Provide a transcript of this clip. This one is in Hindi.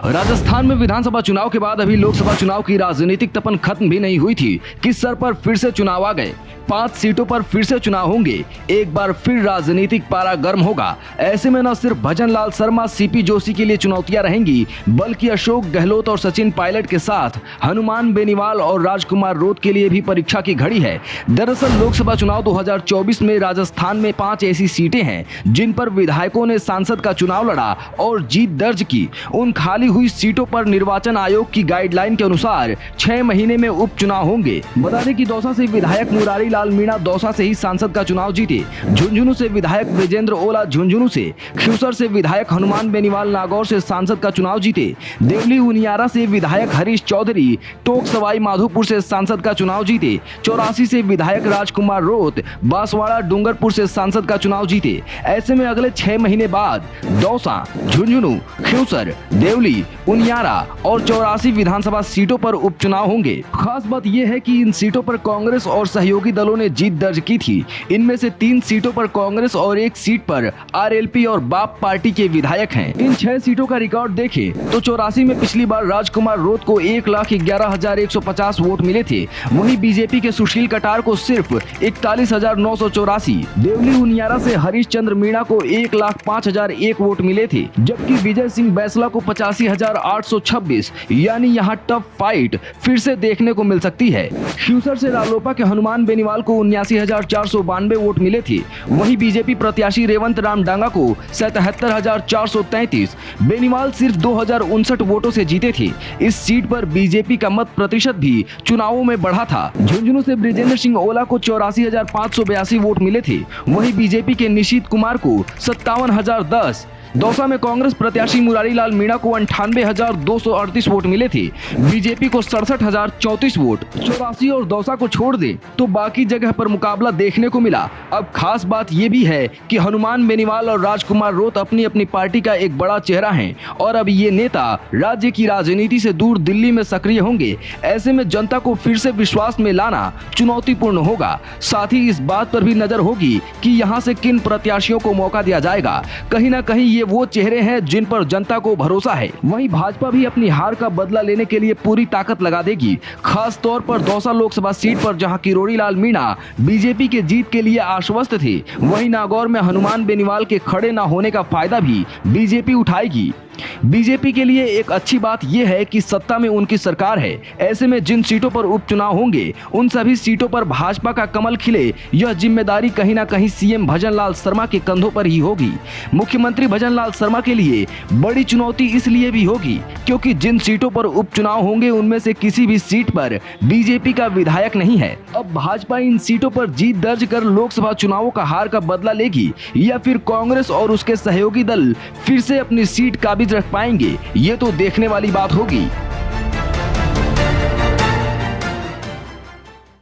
राजस्थान में विधानसभा चुनाव के बाद अभी लोकसभा चुनाव की राजनीतिक तपन खत्म भी नहीं हुई थी कि सर पर फिर से चुनाव आ गए। 5 सीटों पर फिर से चुनाव होंगे। एक बार फिर राजनीतिक पारा गर्म होगा। ऐसे में न सिर्फ भजन लाल शर्मा, सीपी जोशी के लिए चुनौतियां रहेंगी, बल्कि अशोक गहलोत और सचिन पायलट के साथ हनुमान बेनीवाल और राजकुमार रोत के लिए भी परीक्षा की घड़ी है। दरअसल लोकसभा चुनाव 2024 में राजस्थान में 5 ऐसी सीटें हैं जिन पर विधायकों ने सांसद का चुनाव लड़ा और जीत दर्ज की। उन खाली हुई सीटों पर निर्वाचन आयोग की गाइडलाइन के अनुसार 6 महीने में उपचुनाव होंगे। बता दें कि दौसा से विधायक मुरारी लाल मीणा दौसा से ही सांसद का चुनाव जीते। झुंझुनू से विधायक विजेंद्र ओला झुंझुनू से, खिवसर से विधायक हनुमान बेनीवाल नागौर से सांसद का चुनाव जीते। देवली उनियारा से विधायक हरीश चौधरी टोक सवाई माधोपुर से सांसद का चुनाव जीते। 84 से विधायक राजकुमार रोत बांसवाड़ा डूंगरपुर से सांसद का चुनाव जीते। ऐसे में अगले 6 महीने बाद दौसा, झुंझुनू, खिवसर, देवली, उनियारा और 84 विधानसभा सीटों पर उपचुनाव होंगे। खास बात यह है कि इन सीटों पर कांग्रेस और सहयोगी दलों ने जीत दर्ज की थी। इनमें से 3 सीटों पर कांग्रेस और 1 सीट पर आरएलपी और बाप पार्टी के विधायक हैं। इन 6 सीटों का रिकॉर्ड देखें तो 84 में पिछली बार राजकुमार रोत को 1,11,150 वोट मिले थे। वहीं बीजेपी के सुशील कटार को सिर्फ 41,984। देवली उनियारा से हरीश चंद्र मीणा को 1,05,001 वोट मिले थे, जबकि विजय सिंह बैसला को 85,826। यानी यहाँ टफ फाइट फिर से देखने को मिल सकती है। खिवसर से रालोपा के हनुमान बेनीवाल को 79,492 वोट मिले थे। वहीं बीजेपी प्रत्याशी रेवंत राम डांगा को 77,433। बेनीवाल सिर्फ 2,059 वोटों से जीते थे। इस सीट पर बीजेपी का मत प्रतिशत भी चुनावों में बढ़ा था। झुंझुनू से ब्रिजेंद्र सिंह ओला को 84,582 वोट मिले थे। वहीं बीजेपी के निशीत कुमार को 57,010। दौसा में कांग्रेस प्रत्याशी मुरारी लाल मीणा को 98,238 वोट मिले थे। बीजेपी को 67,034 वोट। 84 और दौसा को छोड़ दे तो बाकी जगह पर मुकाबला देखने को मिला। अब खास बात ये भी है कि हनुमान बेनीवाल और राजकुमार रोत अपनी अपनी पार्टी का एक बड़ा चेहरा हैं और अब ये नेता राज्य की राजनीति से दूर दिल्ली में सक्रिय होंगे। ऐसे में जनता को फिर से विश्वास में लाना चुनौतीपूर्ण होगा। साथ ही इस बात पर भी नजर होगी कि यहाँ से किन प्रत्याशियों को मौका दिया जाएगा। कहीं न कहीं ये वो चेहरे हैं जिन पर जनता को भरोसा है। वहीं भाजपा भी अपनी हार का बदला लेने के लिए पूरी ताकत लगा देगी। खास तौर पर दौसा लोकसभा सीट पर जहां किरोड़ी लाल मीणा बीजेपी के जीत के लिए आश्वस्त थे, वहीं नागौर में हनुमान बेनीवाल के खड़े न होने का फायदा भी बीजेपी उठाएगी। बीजेपी के लिए एक अच्छी बात यह है कि सत्ता में उनकी सरकार है। ऐसे में जिन सीटों पर उपचुनाव होंगे उन सभी सीटों पर भाजपा का कमल खिले, यह जिम्मेदारी कहीं ना कहीं सीएम भजन लाल शर्मा के कंधों पर ही होगी। मुख्यमंत्री भजन लाल शर्मा के लिए बड़ी चुनौती इसलिए भी होगी क्योंकि जिन सीटों पर उपचुनाव होंगे उनमें से किसी भी सीट पर बीजेपी का विधायक नहीं है। अब भाजपा इन सीटों पर जीत दर्ज कर लोकसभा चुनावों का हार का बदला लेगी या फिर कांग्रेस और उसके सहयोगी दल फिर से अपनी सीट काबिज रख पाएंगे, ये तो देखने वाली बात होगी।